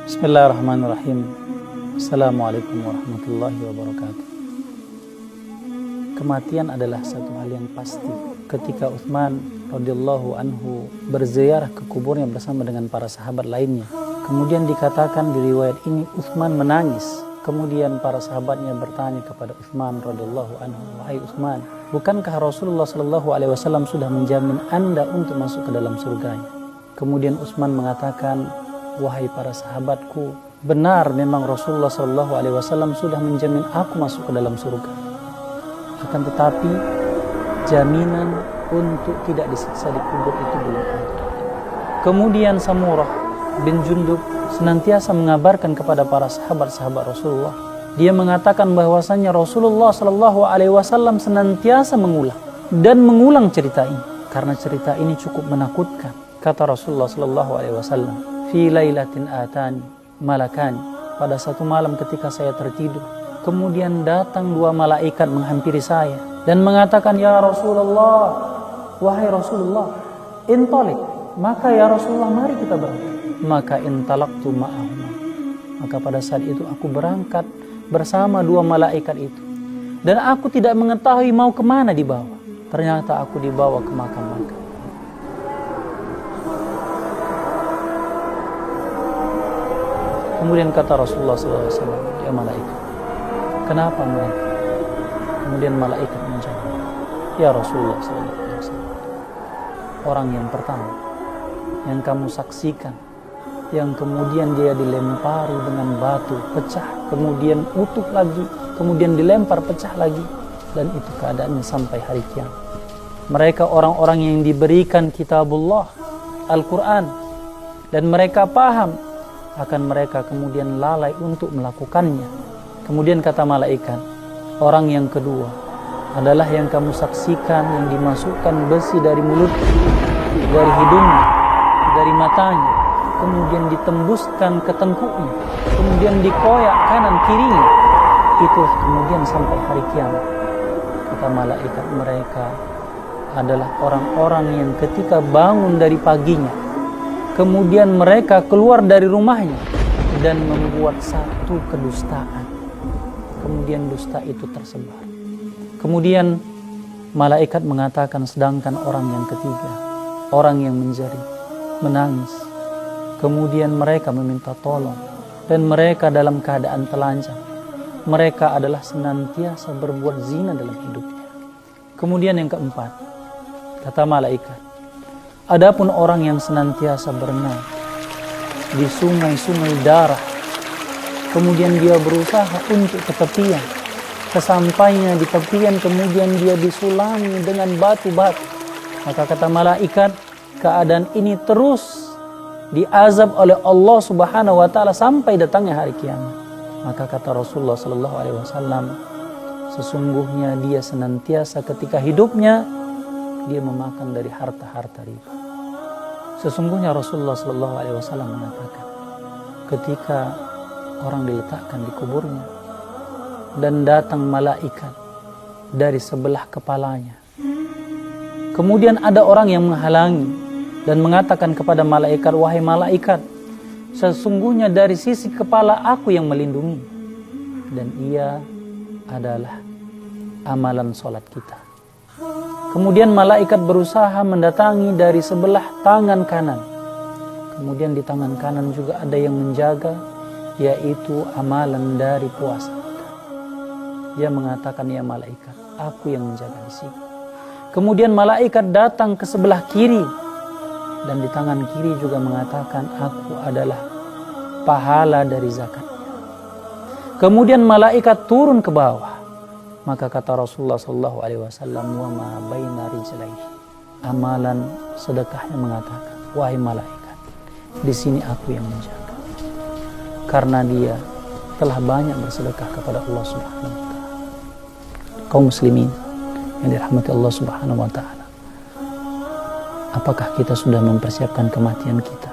Bismillahirrahmanirrahim. Assalamualaikum warahmatullahi wabarakatuh. Kematian adalah satu hal yang pasti. Ketika Utsman radhiyallahu anhu berziarah ke kuburnya bersama dengan para sahabat lainnya, kemudian dikatakan di riwayat ini Utsman menangis. Kemudian para sahabatnya bertanya kepada Utsman radhiyallahu anhu, "Wahai Utsman, bukankah Rasulullah sallallahu alaihi wasallam sudah menjamin Anda untuk masuk ke dalam surganya?" Kemudian Utsman mengatakan, "Wahai para sahabatku, benar memang Rasulullah sallallahu alaihi wasallam sudah menjamin aku masuk ke dalam surga. Akan tetapi jaminan untuk tidak disiksa di kubur itu belum ada." Kemudian Samurah bin Jundub senantiasa mengabarkan kepada para sahabat-sahabat Rasulullah. Dia mengatakan bahwasannya Rasulullah sallallahu alaihi wasallam senantiasa mengulang cerita ini karena cerita ini cukup menakutkan. Kata Rasulullah sallallahu alaihi wasallam, "Fi lailatin atani malakani." Pada satu malam ketika saya tertidur, kemudian datang dua malaikat menghampiri saya dan mengatakan, "Ya Rasulullah, wahai Rasulullah, intalik." Maka ya Rasulullah, mari kita berangkat. Maka intalaqtu ma'ahuma. Maka pada saat itu aku berangkat bersama dua malaikat itu. Dan aku tidak mengetahui mau kemana dibawa. Ternyata aku dibawa ke makam. Kemudian kata Rasulullah SAW, "Ya malaikat, kenapa mereka?" Kemudian malaikat menjawab, "Ya Rasulullah SAW, orang yang pertama yang kamu saksikan, yang kemudian dia dilempari dengan batu, pecah, kemudian utuh lagi, kemudian dilempar, pecah lagi, dan itu keadaannya sampai hari kiamat. Mereka orang-orang yang diberikan kitabullah, Al-Quran, dan mereka paham, akan mereka kemudian lalai untuk melakukannya." Kemudian kata malaikat, "Orang yang kedua adalah yang kamu saksikan yang dimasukkan besi dari mulut, dari hidungnya, dari matanya, kemudian ditembuskan ke tengkuknya, kemudian dikoyak kanan kirinya. Itulah kemudian sampai hari kiamat." Kata malaikat, mereka adalah orang-orang yang ketika bangun dari paginya, kemudian mereka keluar dari rumahnya dan membuat satu kedustaan. Kemudian dusta itu tersebar. Kemudian malaikat mengatakan, sedangkan orang yang ketiga, orang yang menjerit, menangis. Kemudian mereka meminta tolong dan mereka dalam keadaan telanjang. Mereka adalah senantiasa berbuat zina dalam hidupnya. Kemudian yang keempat, kata malaikat, adapun orang yang senantiasa berenang di sungai-sungai darah, kemudian dia berusaha untuk ke tepian, kesampainya di tepian kemudian dia disulami dengan batu-batu. Maka kata malaikat, keadaan ini terus diazab oleh Allah Subhanahu wa taala sampai datangnya hari kiamat. Maka kata Rasulullah sallallahu alaihi wasallam, sesungguhnya dia senantiasa ketika hidupnya dia memakan dari harta-harta riba. Sesungguhnya Rasulullah sallallahu alaihi wasallam mengatakan, ketika orang diletakkan di kuburnya dan datang malaikat dari sebelah kepalanya, kemudian ada orang yang menghalangi dan mengatakan kepada malaikat, "Wahai malaikat, sesungguhnya dari sisi kepala aku yang melindungi, dan ia adalah amalan sholat kita." Kemudian malaikat berusaha mendatangi dari sebelah tangan kanan. Kemudian di tangan kanan juga ada yang menjaga, yaitu amalan dari puasa kita. Dia mengatakan, "Ya malaikat, aku yang menjaga di sini." Kemudian malaikat datang ke sebelah kiri dan di tangan kiri juga mengatakan, "Aku adalah pahala dari zakatnya." Kemudian malaikat turun ke bawah. Maka kata Rasulullah sallallahu alaihi wasallam, "Wa ma baina rijlaihi." Amalan sedekahnya mengatakan, "Wahai malaikat, di sini aku yang menjaga." Karena dia telah banyak bersedekah kepada Allah Subhanahu wa taala. Kaum muslimin yang dirahmati Allah Subhanahu wa taala, apakah kita sudah mempersiapkan kematian kita?